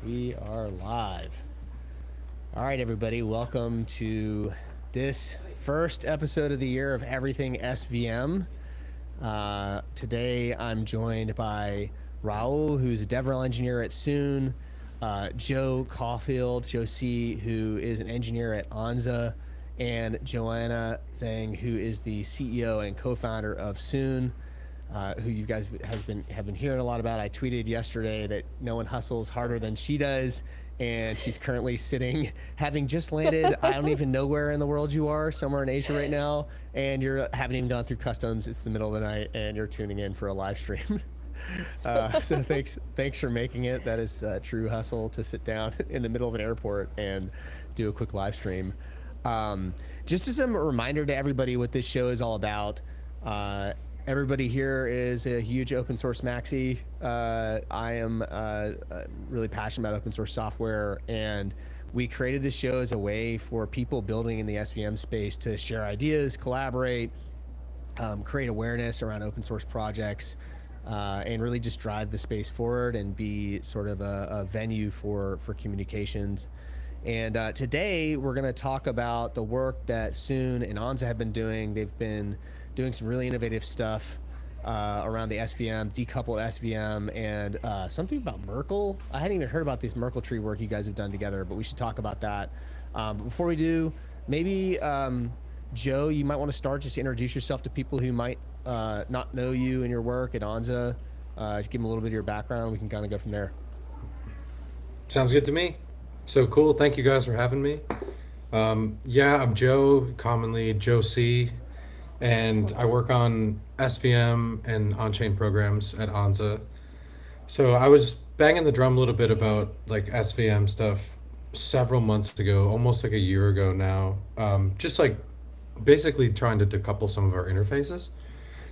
We are live. All right, everybody, welcome to this first episode of the year of Everything SVM. Today, I'm joined by Raul, who's a DevRel engineer at SOON, Joe Caulfield, Joe C., who is an engineer at ANZA, and Joanna Zhang, who is the CEO and co-founder of SOON. Who you guys have been hearing a lot about. I tweeted yesterday that no one hustles harder than she does, and she's currently sitting, having just landed. I don't even know where in the world you are, somewhere in Asia right now, and you haven't even gone through customs. It's the middle of the night, and you're tuning in for a live stream. So thanks for making it. That is true hustle to sit down in the middle of an airport and do a quick live stream. Just as a reminder to everybody what this show is all about. Everybody here is a huge open source maxi. I am really passionate about open source software, and we created this show as a way for people building in the SVM space to share ideas, collaborate, create awareness around open source projects, and really just drive the space forward and be sort of a venue for communications. And today we're going to talk about the work that SOON and ANZA have been doing. They've been doing some really innovative stuff around the SVM, decoupled SVM, and something about Merkle. I hadn't even heard about this Merkle tree work you guys have done together, but we should talk about that. But before we do, maybe Joe, you might want to start, just introduce yourself to people who might not know you and your work at ANZA. Just give them a little bit of your background. We can kind of go from there. Sounds good to me. So cool. Thank you guys for having me. Yeah, I'm Joe, commonly Joe C., and I work on SVM and on-chain programs at ANZA. So I was banging the drum a little bit about like SVM stuff several months ago, almost like a year ago now, just like basically trying to decouple some of our interfaces.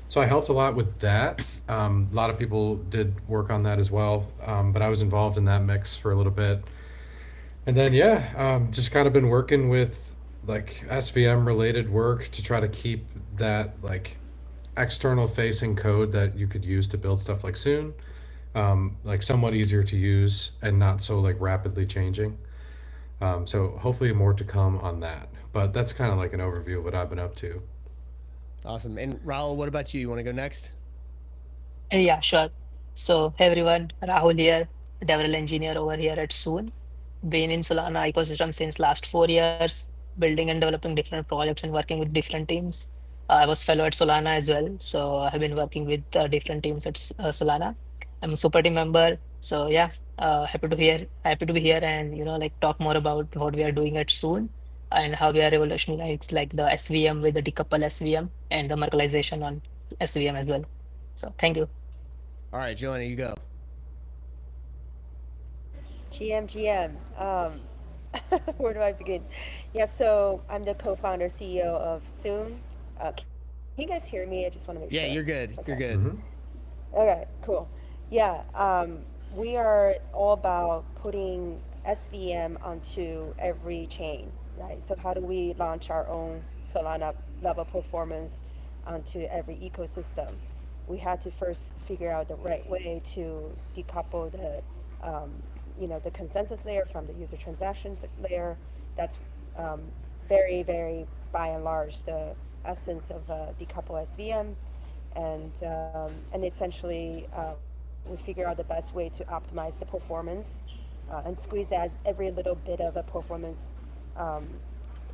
So I helped a lot with that. A lot of people did work on that as well, but I was involved in that mix for a little bit. And then, just kind of been working with like SVM related work to try to keep that like external facing code that you could use to build stuff like Soon, like somewhat easier to use and not so like rapidly changing. So hopefully more to come on that. But that's kind of like an overview of what I've been up to. Awesome. And Raul, what about you? You want to go next? Yeah, sure. So, hey everyone, Rahul here, DevRel engineer over here at Soon. Been in Solana ecosystem since last 4 years, building and developing different projects and working with different teams. I was fellow at Solana as well, so I have been working with different teams at Solana. I'm a super team member, so yeah, happy to be here, and like talk more about what we are doing at Soon and how we are revolutionizing like the SVM with the decouple SVM and the Merkleization on SVM as well. So thank you. All right, Joanna, you go. GM. Where do I begin? Yeah, so I'm the co-founder CEO of Soon. Can you guys hear me? I just want to make sure. Yeah, you're good. Okay. You're good. Mm-hmm. Okay, cool. Yeah, we are all about putting SVM onto every chain, right? So how do we launch our own Solana level performance onto every ecosystem? We had to first figure out the right way to decouple the consensus layer from the user transactions layer. That's very, very by and large the essence of decouple SVM, and essentially we figure out the best way to optimize the performance and squeeze out every little bit of a performance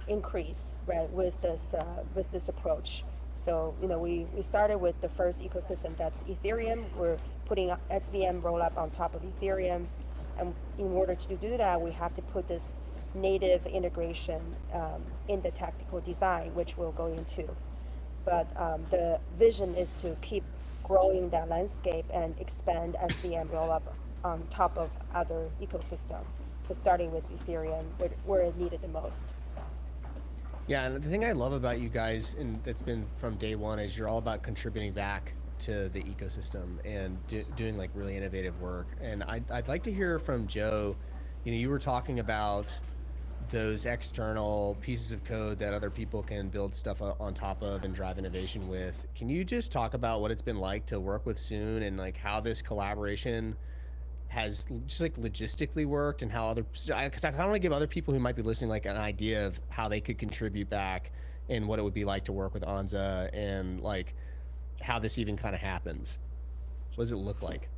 increase, right, with this approach. So we started with the first ecosystem, that's Ethereum. We're putting SVM rollup on top of Ethereum, and in order to do that, we have to put this native integration in the tactical design, which we'll go into. But the vision is to keep growing that landscape and expand SVM rollup on top of other ecosystem. So starting with Ethereum, where it needed the most. Yeah, and the thing I love about you guys, and that's been from day one, is you're all about contributing back to the ecosystem and doing like really innovative work. And I'd like to hear from Joe. You were talking about those external pieces of code that other people can build stuff on top of and drive innovation with. Can you just talk about what it's been like to work with Soon and like how this collaboration has just like logistically worked, and how other, because I kind of want to give other people who might be listening like an idea of how they could contribute back and what it would be like to work with ANZA, and like how this even kind of happens. What does it look like?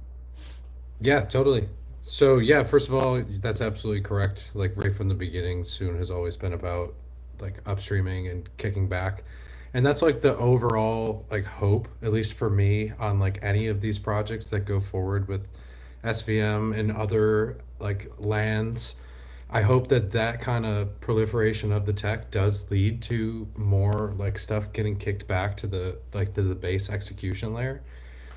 Yeah, totally. So yeah, first of all, that's absolutely correct. Like right from the beginning, Soon has always been about like upstreaming and kicking back. And that's like the overall like hope, at least for me, on like any of these projects that go forward with SVM and other like lands. I hope that that kind of proliferation of the tech does lead to more like stuff getting kicked back to the like to the base execution layer.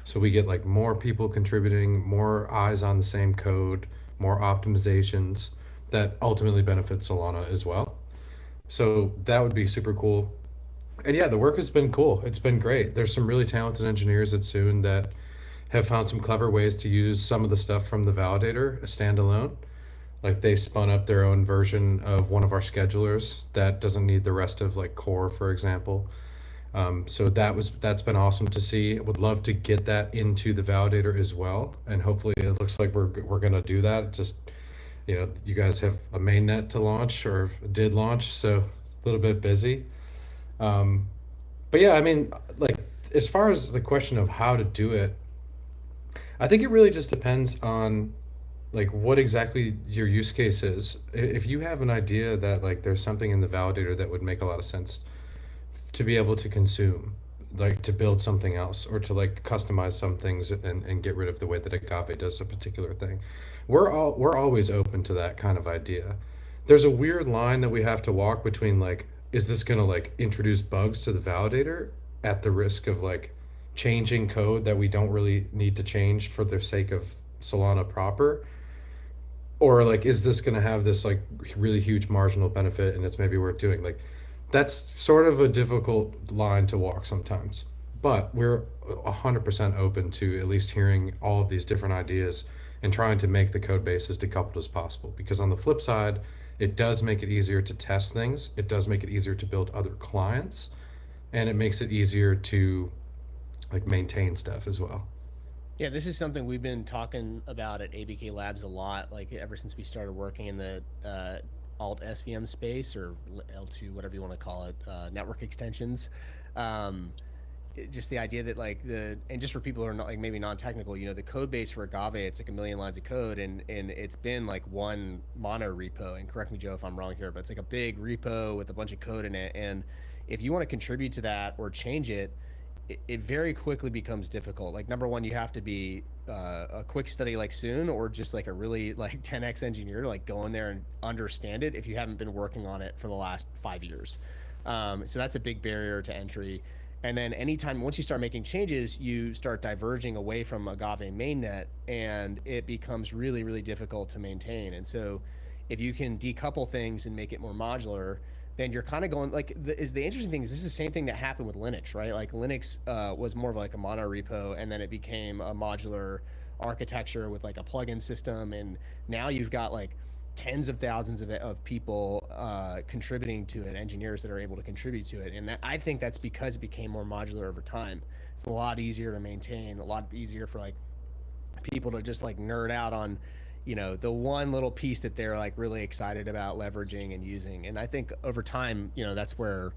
So we get like more people contributing, more eyes on the same code, more optimizations that ultimately benefit Solana as well. So that would be super cool. And yeah, the work has been cool. It's been great. There's some really talented engineers at Soon that have found some clever ways to use some of the stuff from the validator standalone. Like they spun up their own version of one of our schedulers that doesn't need the rest of like core, for example. So that's been awesome to see. Would love to get that into the validator as well, and hopefully it looks like we're gonna do that. Just you guys have a mainnet to launch or did launch, so a little bit busy. Um, but yeah, I mean, like as far as the question of how to do it, I think it really just depends on like what exactly your use case is. If you have an idea that like there's something in the validator that would make a lot of sense to be able to consume, like to build something else or to like customize some things and get rid of the way that Agave does a particular thing. We're always open to that kind of idea. There's a weird line that we have to walk between like, is this gonna like introduce bugs to the validator at the risk of like changing code that we don't really need to change for the sake of Solana proper? Or like, is this gonna have this like really huge marginal benefit and it's maybe worth doing? Like, that's sort of a difficult line to walk sometimes, but we're 100% open to at least hearing all of these different ideas and trying to make the code base as decoupled as possible. Because on the flip side, it does make it easier to test things. It does make it easier to build other clients, and it makes it easier to like maintain stuff as well. Yeah, this is something we've been talking about at ABK Labs a lot, like ever since we started working in the alt SVM space, or L2, whatever you want to call it, network extensions. Just the idea that like and just for people who are not like maybe non-technical, the code base for Agave, it's like a million lines of code, and it's been like one mono repo. And correct me, Joe, if I'm wrong here, but it's like a big repo with a bunch of code in it. And if you want to contribute to that or change it, it very quickly becomes difficult. Like number one, you have to be a quick study like Soon, or just like a really like 10x engineer to like go in there and understand it if you haven't been working on it for the last 5 years. So that's a big barrier to entry. And then anytime, once you start making changes, you start diverging away from Agave mainnet, and it becomes really, really difficult to maintain. And so if you can decouple things and make it more modular, then you're kind of going like the interesting thing is this is the same thing that happened with Linux, right? Like Linux was more of like a mono repo, and then it became a modular architecture with like a plugin system, and now you've got like tens of thousands of people contributing to it, engineers that are able to contribute to it. And that, I think that's because it became more modular over time. It's a lot easier to maintain, a lot easier for like people to just like nerd out on the one little piece that they're like really excited about leveraging and using. And I think over time, that's where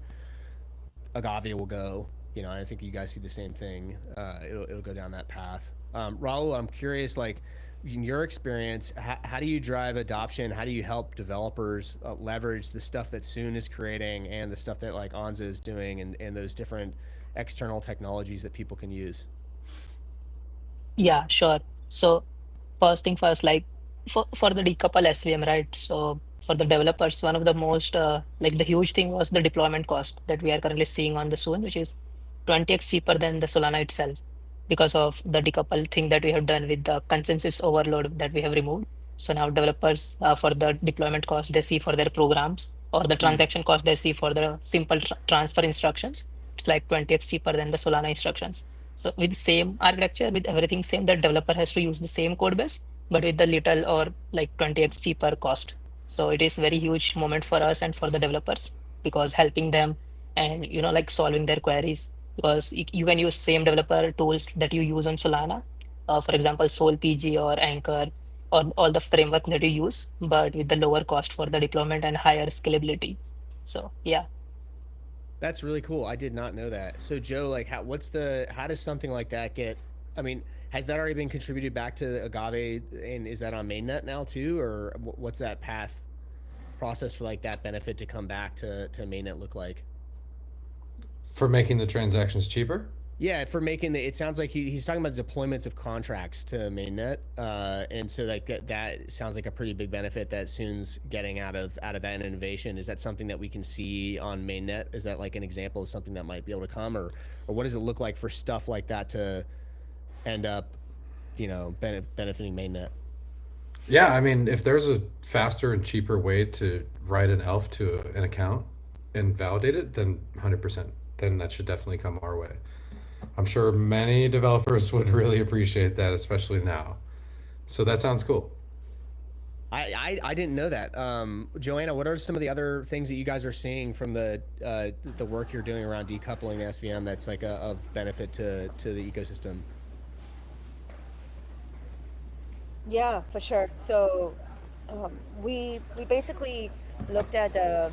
Agave will go. I think you guys see the same thing. It'll go down that path. Raul, I'm curious, like in your experience, how do you drive adoption? How do you help developers leverage the stuff that Soon is creating and the stuff that like ANZA is doing, and those different external technologies that people can use? Yeah, sure. So first thing first, like for the decouple SVM, right? So for the developers, one of the most like the huge thing was the deployment cost that we are currently seeing on the Soon, which is 20x cheaper than the Solana itself, because of the decouple thing that we have done with the consensus overload that we have removed. So now developers for the deployment cost they see for their programs, or the transaction cost they see for the simple transfer instructions, it's like 20x cheaper than the Solana instructions. So with same architecture, with everything same, the developer has to use the same code base, but with the little or like 20x cheaper cost. So it is very huge moment for us and for the developers, because helping them and like solving their queries, because you can use same developer tools that you use on Solana, for example, Sol PG or Anchor, all the framework that you use, but with the lower cost for the deployment and higher scalability. So yeah. That's really cool. I did not know that. So Joe, like how does something like that get, I mean, has that already been contributed back to Agave, and is that on mainnet now too? Or what's that path process for like that benefit to come back to mainnet look like? For making the transactions cheaper? Yeah, for making it sounds like he's talking about deployments of contracts to mainnet, and so like that sounds like a pretty big benefit that Soon's getting out of that innovation. Is that something that we can see on mainnet? Is that like an example of something that might be able to come, or what does it look like for stuff like that to end up, benefiting mainnet? Yeah, I mean, if there's a faster and cheaper way to write an elf to an account and validate it, then 100%, then that should definitely come our way. I'm sure many developers would really appreciate that, especially now. So that sounds cool. I didn't know that. Joanna, what are some of the other things that you guys are seeing from the work you're doing around decoupling the SVM that's like of benefit to the ecosystem? Yeah, for sure. So we basically looked at the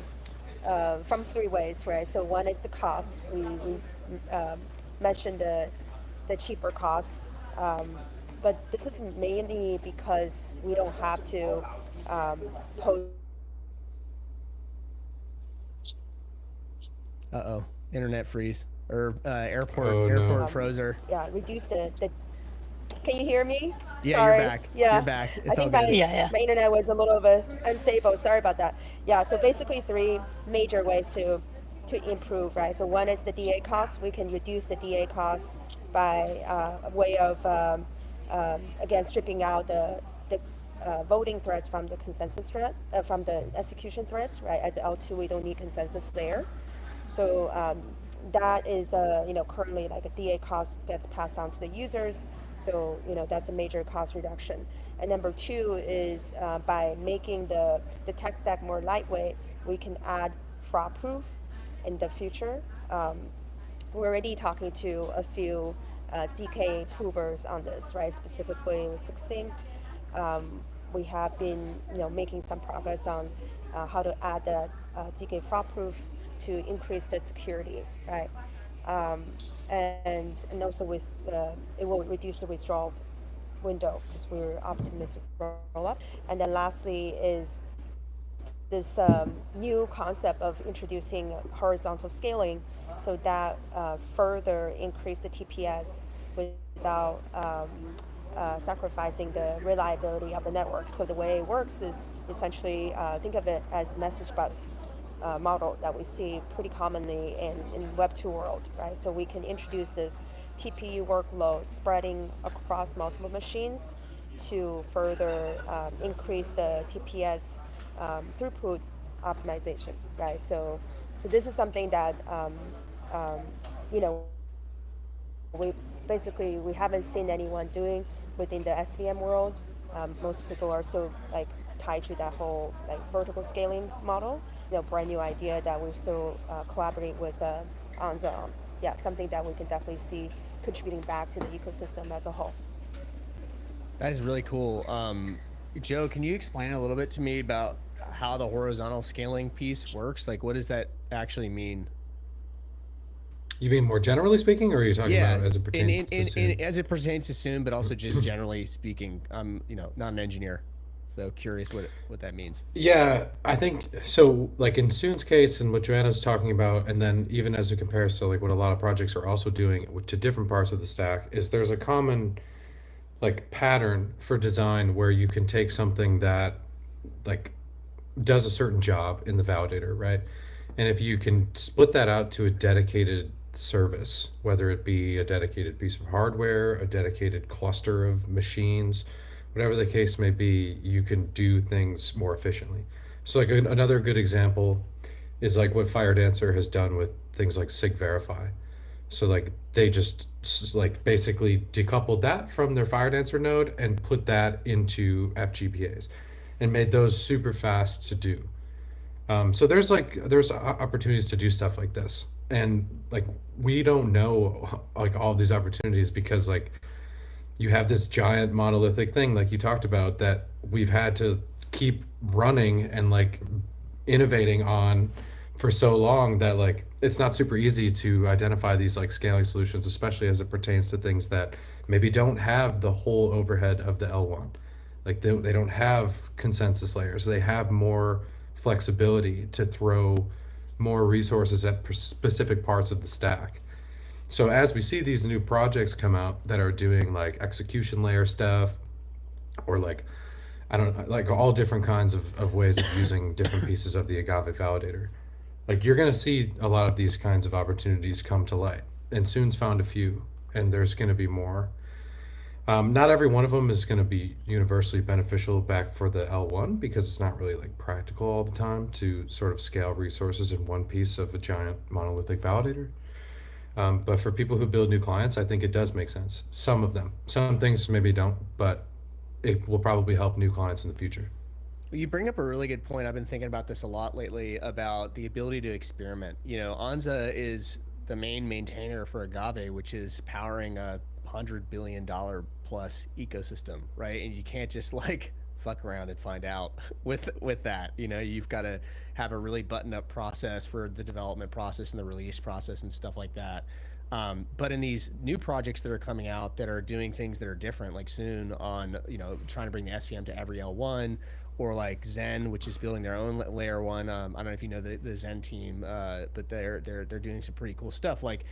from three ways, right? So one is the cost. We mentioned the cheaper costs, but this is mainly because we don't have to post. Internet freeze or airport Oh, no. frozer. Yeah, reduce the. Can you hear me? Yeah, Sorry. you're back. Yeah, You're back. It's I think all my, good. Yeah. my internet was a little bit unstable. Sorry about that. Yeah, so basically three major ways to improve, right? So one is the DA cost. We can reduce the DA cost by a way of again stripping out the voting threads from the consensus thread, from the execution threads, right? As L2, we don't need consensus there. So that is, currently like a DA cost gets passed on to the users. So, that's a major cost reduction. And number two is by making the tech stack more lightweight, we can add fraud proof in the future. We're already talking to a few ZK provers on this, right? Specifically with Succinct. We have been, making some progress on how to add the ZK fraud proof to increase the security, right? And also with it will reduce the withdrawal window because we're optimistic rollup. And then lastly is this new concept of introducing horizontal scaling, so that further increase the TPS without sacrificing the reliability of the network. So the way it works is essentially think of it as message bus model that we see pretty commonly in Web 2 world, right? So we can introduce this TPU workload spreading across multiple machines to further increase the TPS throughput optimization, right? So this is something that we haven't seen anyone doing within the SVM world. Most people are still like tied to that whole like vertical scaling model. Brand new idea that we're still collaborating with ANZA on. Yeah, something that we can definitely see contributing back to the ecosystem as a whole. That is really cool. Joe, can you explain a little bit to me about how the horizontal scaling piece works? Like, what does that actually mean? You mean more generally speaking, or are you talking about as it pertains to Soon? As it pertains to Soon, but also just generally speaking. I'm, not an engineer, so curious what that means. Yeah, I think so. Like in Soon's case, and what Joanna's talking about, and then even as it compares to like what a lot of projects are also doing to different parts of the stack, is there's a common like pattern for design where you can take something that like does a certain job in the validator, right? And if you can split that out to a dedicated service, whether it be a dedicated piece of hardware, a dedicated cluster of machines, whatever the case may be, you can do things more efficiently. So like another good example is like what FireDancer has done with things like Sig Verify. So like they just like basically decoupled that from their FireDancer node and put that into FGPAs and made those super fast to do. So there's opportunities to do stuff like this, and like we don't know like all these opportunities because like you have this giant monolithic thing like you talked about that we've had to keep running and like innovating on for so long that like it's not super easy to identify these like scaling solutions, especially as it pertains to things that maybe don't have the whole overhead of the L1. Like they don't have consensus layers. They have more flexibility to throw more resources at specific parts of the stack. So as we see these new projects come out that are doing like execution layer stuff, or like I don't know, like all different kinds of ways of using different pieces of the Agave validator, like you're going to see a lot of these kinds of opportunities come to light. And Soon's found a few, and there's going to be more. Not every one of them is going to be universally beneficial back for the L1 because it's not really like practical all the time to sort of scale resources in one piece of a giant monolithic validator. But for people who build new clients, I think it does make sense. Some of them, some things maybe don't, but it will probably help new clients in the future. You bring up a really good point. I've been thinking about this a lot lately about the ability to experiment. You know, ANZA is the main maintainer for Agave, which is powering a $100 billion plus ecosystem, right? And you can't just like fuck around and find out with that. You know, you've got to have a really buttoned up process for the development process and the release process and stuff like that. But in these new projects that are coming out that are doing things that are different, like Soon on, you know, trying to bring the SVM to every L1, or like Zen, which is building their own layer one. I don't know if you know the Zen team, but they're doing some pretty cool stuff. Like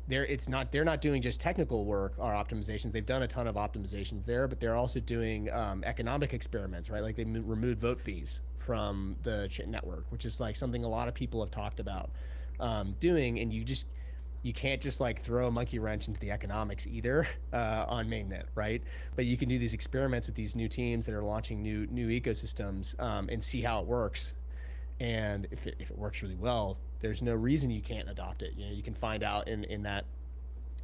they're not doing just technical work or optimizations. They've done a ton of optimizations there, but they're also doing economic experiments, right? Like they removed vote fees from the network, which is like something a lot of people have talked about doing, and you can't just like throw a monkey wrench into the economics either on mainnet, right? But you can do these experiments with these new teams that are launching new ecosystems and see how it works. And if it works really well, there's no reason you can't adopt it. You know, you can find out in that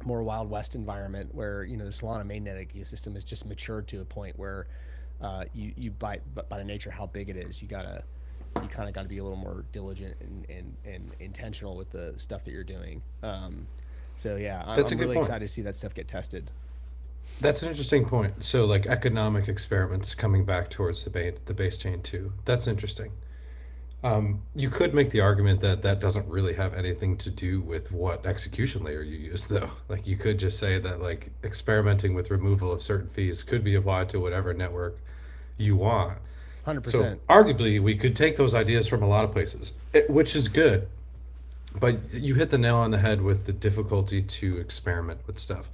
more Wild West environment where, you know, the Solana mainnet ecosystem has just matured to a point where you by the nature of how big it is, you kind of got to be a little more diligent and intentional with the stuff that you're doing. So yeah, I'm really excited to see that stuff get tested. That's an interesting point. So like economic experiments coming back towards the base chain too. That's interesting. You could make the argument that that doesn't really have anything to do with what execution layer you use, though. Like you could just say that like experimenting with removal of certain fees could be applied to whatever network you want. 100%. So arguably, we could take those ideas from a lot of places, which is good. But you hit the nail on the head with the difficulty to experiment with stuff.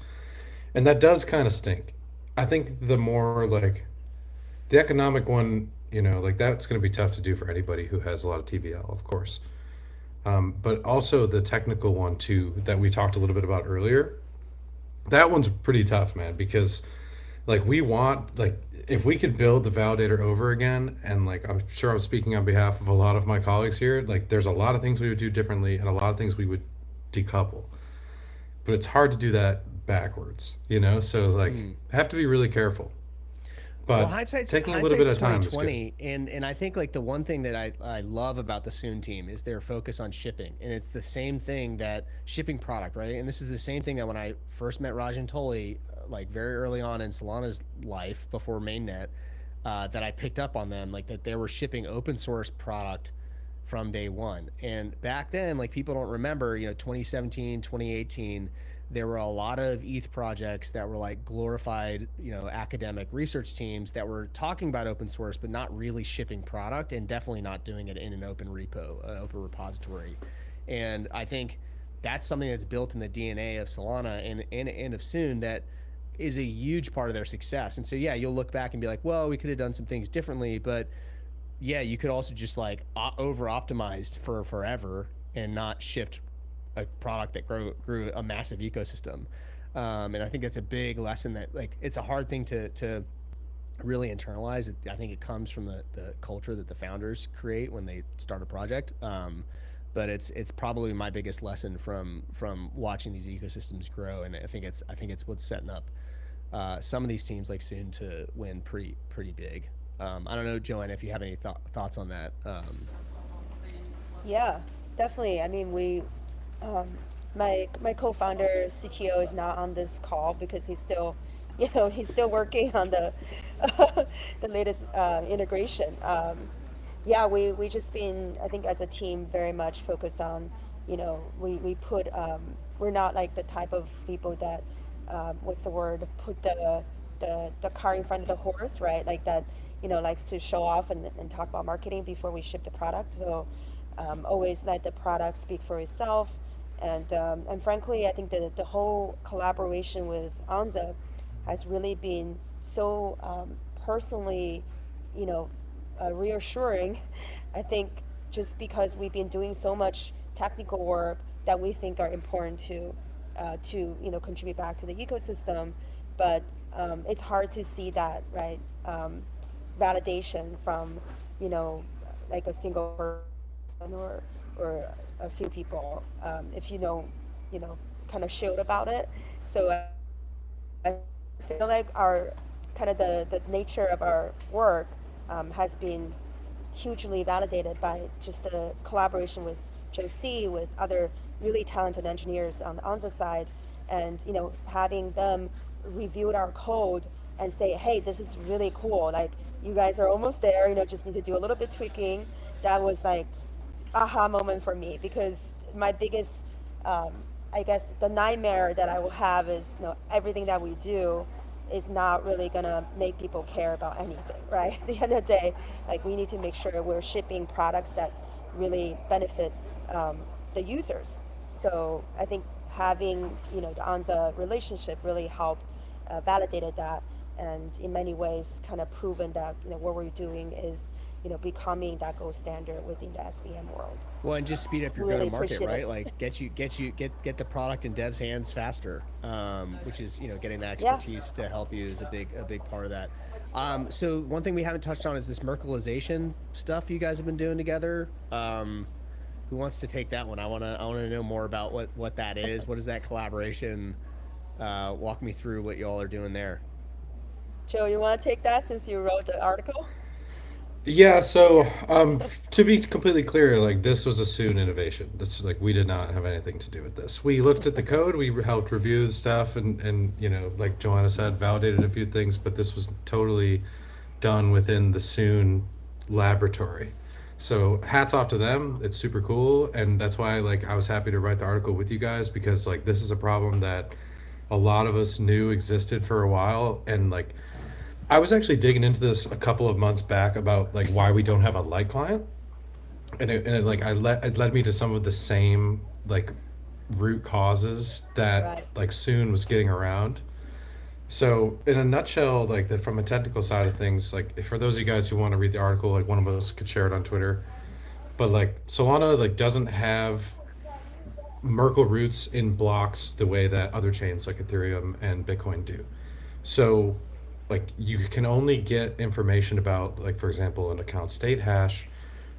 And that does kind of stink. I think the more like the economic one, you know, like that's going to be tough to do for anybody who has a lot of TVL, of course. But also the technical one too, that we talked a little bit about earlier. That one's pretty tough, man, because like we want, like if we could build the validator over again, and like I'm sure I'm speaking on behalf of a lot of my colleagues here, like there's a lot of things we would do differently and a lot of things we would decouple. But it's hard to do that backwards, you know? So like have to be really careful. But well, hindsight's taking a little bit of time is 2020, and I think like the one thing that I love about the Soon team is their focus on shipping, and it's the same thing that shipping product, right? And this is the same thing that when I first met Rajan Toli, like very early on in Solana's life before mainnet, that I picked up on them, like that they were shipping open source product from day one. And back then, like people don't remember, you know, 2017, 2018, there were a lot of ETH projects that were like glorified, you know, academic research teams that were talking about open source, but not really shipping product, and definitely not doing it in an open repo, an open repository. And I think that's something that's built in the DNA of Solana and of Soon that is a huge part of their success. And so, yeah, you'll look back and be like, well, we could have done some things differently, but yeah, you could also just like over optimized for forever and not shipped a product that grew a massive ecosystem. And I think that's a big lesson that like, it's a hard thing to really internalize. I think it comes from the culture that the founders create when they start a project. But it's probably my biggest lesson from watching these ecosystems grow. And I think it's what's setting up some of these teams like Soon to win pretty big. I don't know, Joanne, if you have any thoughts on that. Yeah, definitely. I mean, my co-founder CTO is not on this call because he's still he's still working on the the latest integration. Yeah, we just been, I think as a team, very much focused on, we put, we're not like the type of people that, what's the word, put the car in front of the horse, right? Like that, likes to show off and talk about marketing before we ship the product. So always let the product speak for itself. And frankly, I think the whole collaboration with Anza has really been so personally, you know, reassuring. I think just because we've been doing so much technical work that we think are important to contribute back to the ecosystem, but it's hard to see that, right? Validation from like a single person or a few people, if kind of showed about it. So I feel like our kind of the nature of our work has been hugely validated by just the collaboration with Josie, with other really talented engineers on the Anza side, and having them reviewed our code and say, hey, this is really cool. Like, you guys are almost there. Just need to do a little bit tweaking. That was like aha moment for me, because my biggest, I guess, the nightmare that I will have is everything that we do is not really gonna make people care about anything, right? At the end of the day, like, we need to make sure we're shipping products that really benefit the users. So I think having the Anza relationship really helped validated that, and in many ways kind of proven that what we're doing is becoming that gold standard within the SVM world. Well, and just speed up your Really go-to-market, appreciate right? it. Like get the product in devs' hands faster, which is getting that Yeah. expertise to help you is a big part of that. So one thing we haven't touched on is this Merkleization stuff you guys have been doing together. Who wants to take that one? I wanna know more about what that is. What is that collaboration? Walk me through what y'all are doing there. Joe, you want to take that since you wrote the article? Yeah, so to be completely clear, like, this was a Soon innovation. This was like, we did not have anything to do with this. We looked at the code, we helped review the stuff, and like Joanna said, validated a few things, but this was totally done within the Soon laboratory. So hats off to them. It's super cool, and that's why, like, I was happy to write the article with you guys, because like, this is a problem that a lot of us knew existed for a while, and like, I was actually digging into this a couple of months back about like why we don't have a light client, and it led me to some of the same like root causes that Right. like Soon was getting around. So in a nutshell, like, that from a technical side of things, like, for those of you guys who want to read the article, like, one of us could share it on Twitter. But like, Solana like doesn't have Merkle roots in blocks the way that other chains like Ethereum and Bitcoin do. So like, you can only get information about, like, for example, an account state hash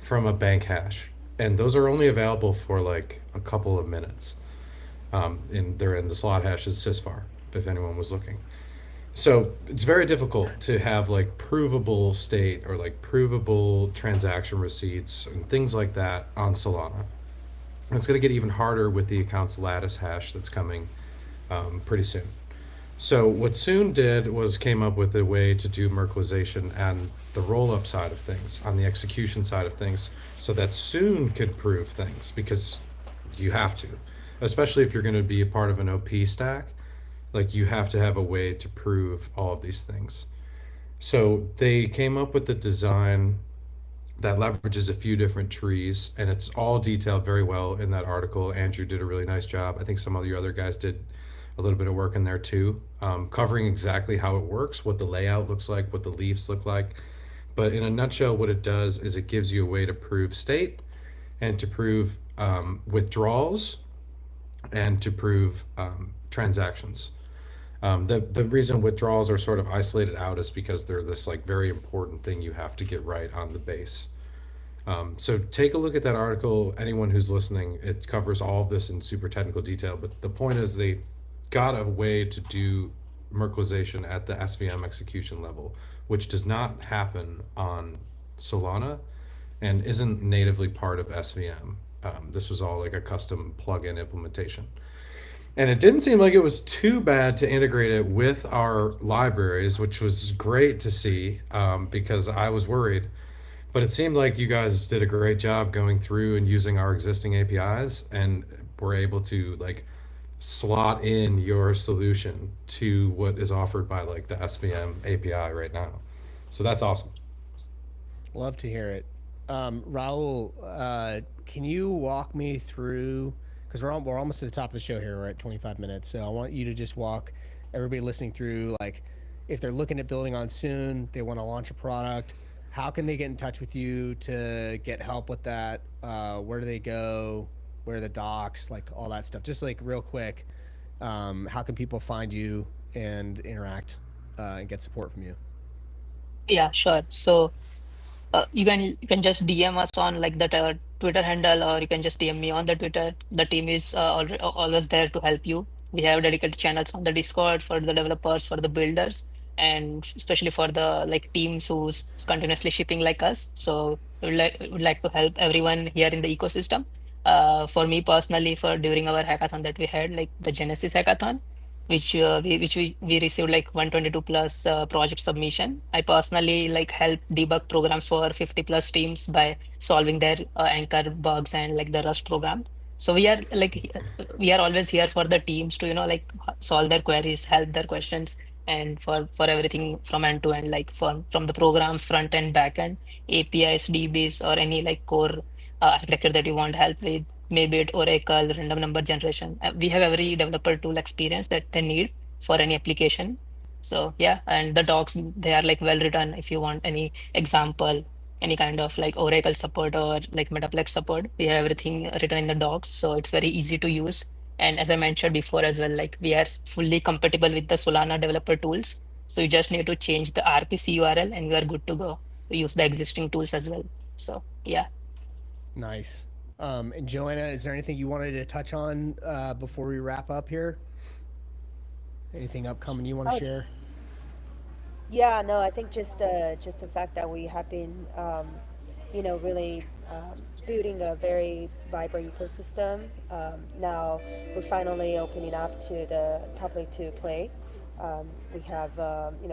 from a bank hash, and those are only available for like a couple of minutes. And they're in the slot hash is sysfar, if anyone was looking. So it's very difficult to have like provable state or like provable transaction receipts and things like that on Solana. And it's going to get even harder with the account's lattice hash that's coming pretty soon. So what Soon did was came up with a way to do Merkleization and the Rollup side of things, on the execution side of things, so that Soon could prove things, because you have to, especially if you're going to be a part of an OP stack. Like, you have to have a way to prove all of these things. So they came up with the design that leverages a few different trees, and it's all detailed very well in that article. Andrew did a really nice job. I think some of your other guys did a little bit of work in there too, covering exactly how it works, what the layout looks like, what the leaves look like. But in a nutshell, what it does is it gives you a way to prove state, and to prove withdrawals, and to prove transactions. The reason withdrawals are sort of isolated out is because they're this like very important thing you have to get right on the base. So take a look at that article, anyone who's listening. It covers all of this in super technical detail, but the point is they got a way to do Merkleization at the SVM execution level, which does not happen on Solana and isn't natively part of SVM. This was all like a custom plugin implementation. And it didn't seem like it was too bad to integrate it with our libraries, which was great to see, because I was worried. But it seemed like you guys did a great job going through and using our existing APIs and were able to like slot in your solution to what is offered by like the SVM API right now. So that's awesome. Love to hear it. Raul, can you walk me through, because we're almost to the top of the show here. We're at 25 minutes. So I want you to just walk everybody listening through, like, if they're looking at building on Soon, they want to launch a product, how can they get in touch with you to get help with that? Where do they go? Where are the docs? Like all that stuff. Just like real quick, how can people find you and interact and get support from you? Yeah, sure. So you can just DM us on like the Twitter handle, or you can just DM me on the Twitter. The team is always there to help you. We have dedicated channels on the Discord for the developers, for the builders, and especially for the like teams who's continuously shipping like us. So we would like to help everyone here in the ecosystem. For me personally, for during our hackathon that we had, like the Genesis hackathon, which we received like 122 plus project submission. I personally like help debug programs for 50 plus teams by solving their anchor bugs and like the Rust program. So we are always here for the teams to like solve their queries, help their questions, and for everything from end to end, like from the programs front end, back end, APIs, DBs, or any like core architecture that you want help with, maybe it Oracle, random number generation. We have every developer tool experience that they need for any application. So yeah, and the docs, they are like well written. If you want any example, any kind of like Oracle support or like Metaplex support, we have everything written in the docs. So it's very easy to use. And as I mentioned before as well, like we are fully compatible with the Solana developer tools. So you just need to change the RPC URL and we are good to go to use the existing tools as well. So yeah. Nice. And Joanna, is there anything you wanted to touch on before we wrap up here? Anything upcoming you want to share? Yeah, no, I think just the fact that we have been, really building a very vibrant ecosystem. Now we're finally opening up to the public to play. We have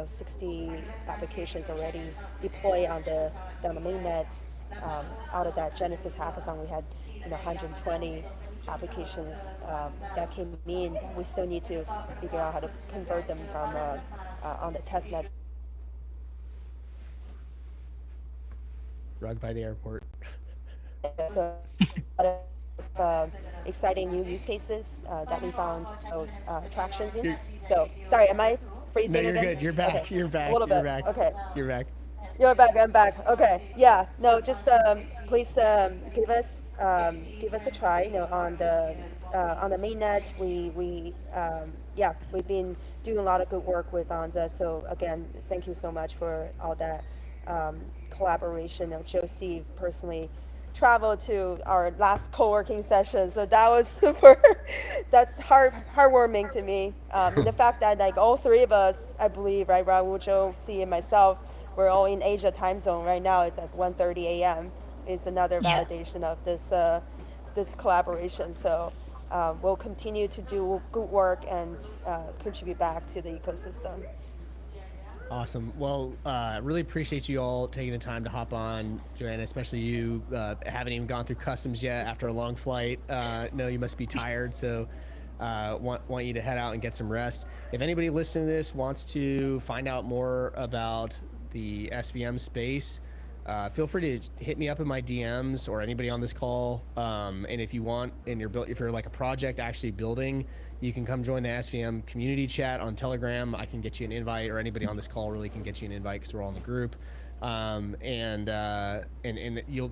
60 applications already deployed on the mainnet. Out of that Genesis hackathon, we had 120 applications that came in. That we still need to figure out how to convert them from on the testnet. Rug by the airport. So a lot of exciting new use cases that we found tractions in. So sorry, am I freezing No, again? you're good. You're back. Okay. You're back. A little You're bit. back. Okay. You're back. You're back. I'm back. Okay. Yeah. No. Just please give us a try. On the mainnet, we've been doing a lot of good work with ANZA. So again, thank you so much for all that collaboration. Josie personally traveled to our last co-working session, so that was super. That's heartwarming to me. The fact that like all three of us, I believe, right, Raul, Josie, and myself, we're all in Asia time zone right now. It's at 1:30 a.m. Is another Yeah. validation of this collaboration. So we'll continue to do good work and contribute back to the ecosystem. Awesome. Well, really appreciate you all taking the time to hop on, Joanna, especially you. Haven't even gone through customs yet after a long flight. No, you must be tired, so want you to head out and get some rest. If anybody listening to this wants to find out more about the SVM space, feel free to hit me up in my DMs or anybody on this call. And if you want, if you're like a project actually building, you can come join the SVM community chat on Telegram. I can get you an invite, or anybody on this call really can get you an invite because we're all in the group.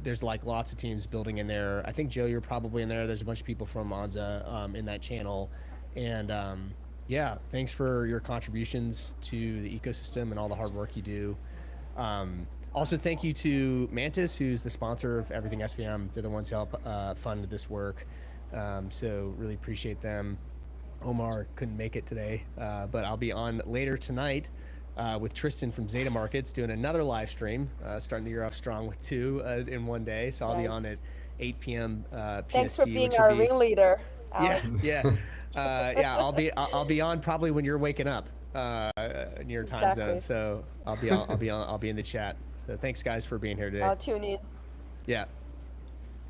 There's like lots of teams building in there. I think Joe, you're probably in there. There's a bunch of people from ANZA in that channel, and yeah, thanks for your contributions to the ecosystem and all the hard work you do. Also, thank you to Mantis, who's the sponsor of Everything SVM. They're the ones who help fund this work. So really appreciate them. Omar couldn't make it today, but I'll be on later tonight with Tristan from Zeta Markets doing another live stream, starting the year off strong with 2 in one day. So I'll be on at 8 p.m. PST. Thanks for being our ringleader. Yeah, yeah. Yeah, I'll be on probably when you're waking up in your time zone. Exactly. So I'll be in the chat. So thanks guys for being here today. I'll tune in. Yeah.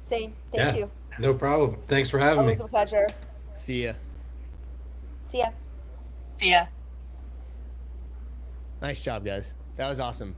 Same. Thank you. No problem. Thanks for having me. Always a pleasure. See ya. See ya. See ya. Nice job, guys. That was awesome.